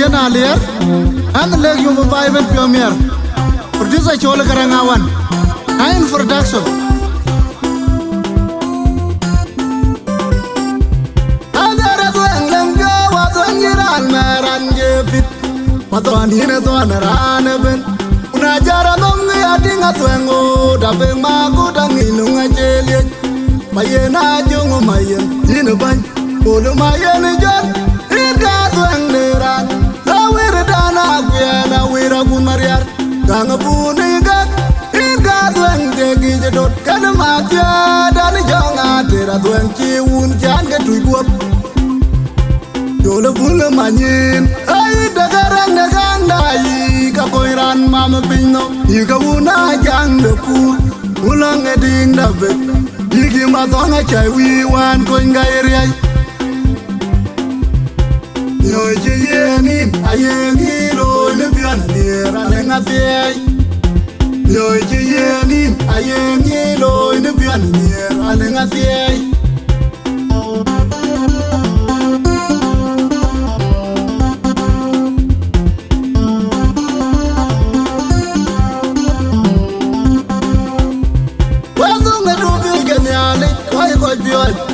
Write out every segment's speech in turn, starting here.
yana ler an leg you Bible premier producer Chole Karangawan in production adara twang go wa twangiran maranje pit matwanine twanarane ben una jara nongi adinga twengo dabe magu danginu ngajelie mayena jungu mayen dinu ban ulu mayen jon ida twang neran lawir dana guyana wira gunmariar ganga buni gak ida twang degi jadot kana matya dan jonga tera twang ciun jan ke tuibuap Yola bula manyin ay dagarang dai ka koiran mama pino iga una jang de ku ulang eding da be igi ma tonga chai wi wan ko ngai rai yo je yeni ayeni lo le bian ni ra le ngati yo je yeni ayeni lo le bian ni ra le ngati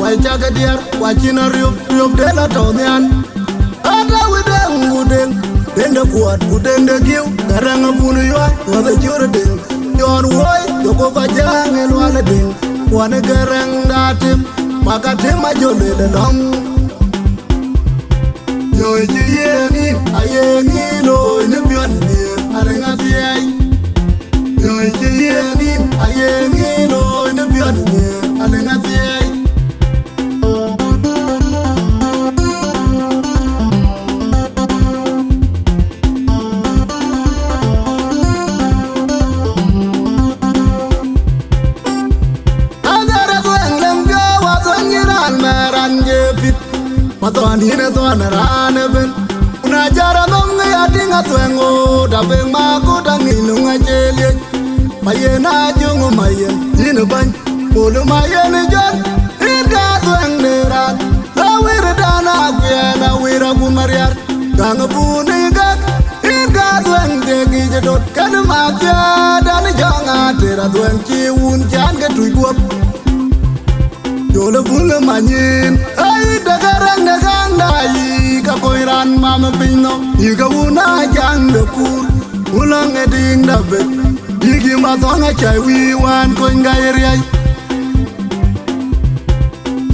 Why jaga dear, watching a rub de la tonian. Ada wuden, then the quad, wooden the gill, Garanga Bunua, or the Jordan. Your boy, the Coca Jang and Waladin, one a garang datim, Makatima Jolly the long. Yo, Yeni, Ayeni, no, in the Bionny, Arangati. Yo, Yeni, Ayeni, no, in the Bionny, Arangati. Matwanine twanarane ben una jara nongi adinga twengo dabe magu danginu ngajelie mayena jungu mayen dinu ban ulu mayen jon ida tweng neran lawir dana guyana wira gunmariar ganga buni gak ida tweng degi jadot kana matya dan jonga tera tweng ciun jan ke tuibuap Yola bula manyin ay dagarang dai ka koiran mama pino iga una jang de kur ulang eding da be igi ma tonga chai wi wan ko ngai rai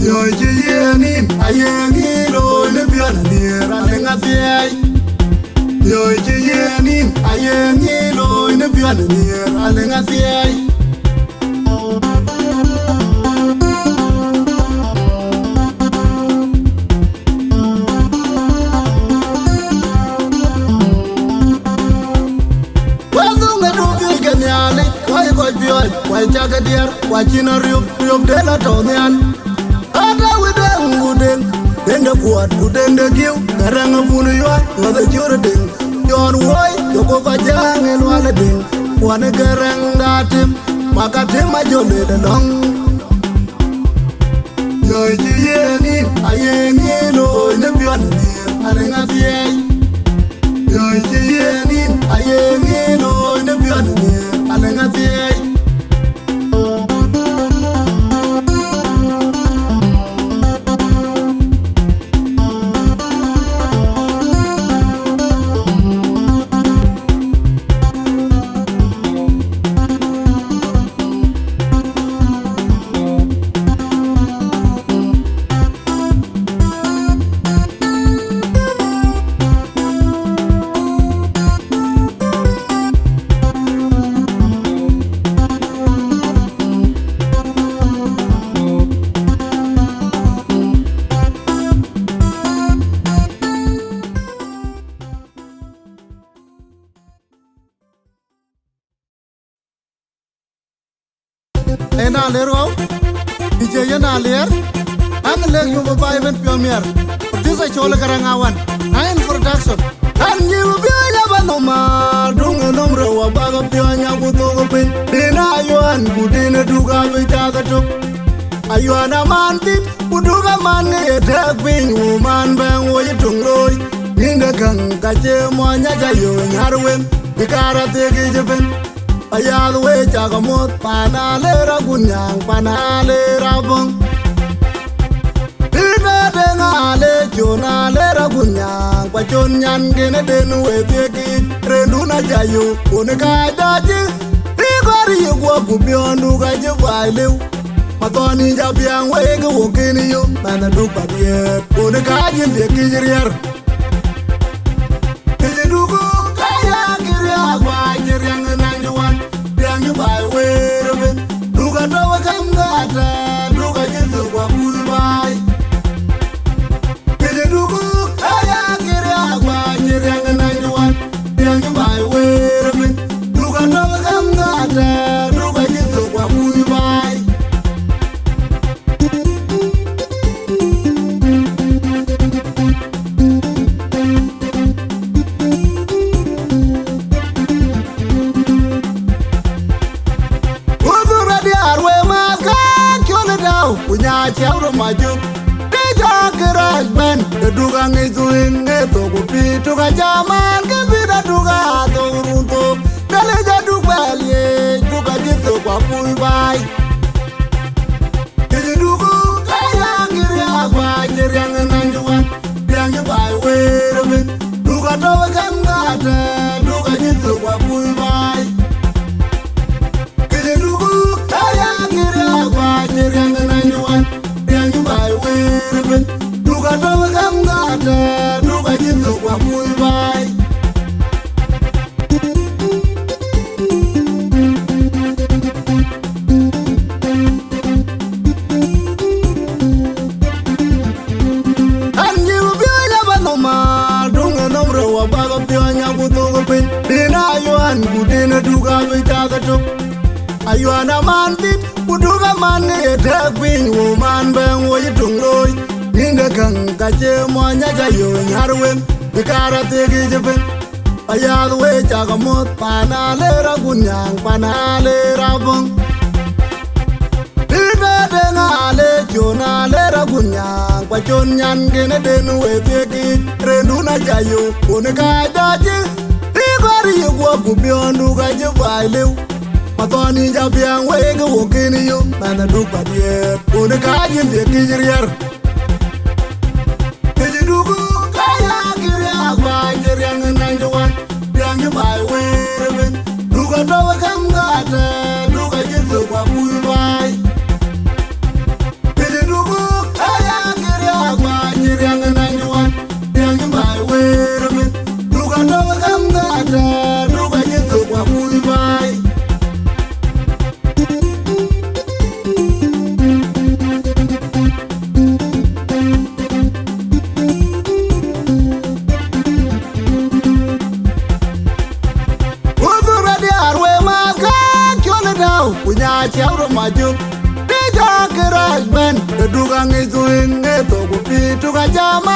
yo je yeni ayeni lo le bian ni ra le ngati yo je yeni ayeni lo le bian ni ra le ngati Why jaga dear, watching a rub de la tonian. Ada wuden, then the quad, wooden the gill, Garanga Bunua, or the Jordan. Your boy, the Coca Jang and Waladin, one a garang datim, Makatima Jolly the long. Yo, Yeni, Ayeni, no, in the Bionny, Arangati. Yo, Yeni, Ayeni, no, in the Bionny, Arangati. Ena lero, DJ yana ler, an leg you Bible premier producer Chole Karangawan in production. And you be a banoma, dung a number of bag of Pianya Gutopin, Dina Yuan, Budina Duga with Tagato. Ayuana man tip, Uduga man, a tag being woman, bang, way to glory. Ninda kang kache monya jayo nyarwen Dikara tegi jepin Ayad we chagamot panale ragunyang panale rabong Ina dengale chonale ragunyang Pachon nyan gene denu we tegi Renduna jayo unika daji Igari yugwa kubiondu kaje bailiw Matoni jabiang wege wokini yo Mana dupa diet unika jinde kijirier Kijidugu kaya kiri agwa Jiriang nanjuan Biang bai werebe Duga tawa kangata Duga jinsu kwa kulbai Kijidugu kaya kiri agwa Jiriang nanjuan Biang bai werebe Duga tawa kangata Duga jinsu kwa kulbai Punya cewek maju Deja keras ben Keduga ngisuin Ngeto kupi Tuga zaman Kebida duga Turuntuk Dale jaduk balik Tuga jitu kwa pui bai Kiji dugu Kaya kiri agwa Jiriang nanjuan Biang jebai weremin Duga tawa kangata Duga jitu kwa pui bai Kiji dugu Kaya kiri agwa Jiriang nanjuan Biang jebai weremin Duga tawa kangata Duga jitu kwa pui bai Kudina duga witaga tuk Ayuana man tit Kuduga man etek pin Woman bang woy tungloi Ninda kang kache monya jayo nyarwen Dikara tegi jepin Ayad we chagamot Panale ragunyang Panale rabong Ina dengale Chonale ragunyang Pachon nyan gene denu we tegi Renduna jayo Unika daji Igari yugwa kubiondu kaje bailiw Matoni jabiang wege wokini yo Mana dupa diet Unika jinde kijirier Kijidugu kaya kiri agwa Jiriang nanjuan Biang jebai weremin Duga tawa kangata Duga jinsu kwa pui bai Kijidugu kaya kiri agwa Jiriang nanjuan Biang jebai weremin Duga tawa kangata Duga jinsu kwa pui bai Punya cewek maju Deja keras ben Keduga ngisuin Ngeto kupi Tuga jam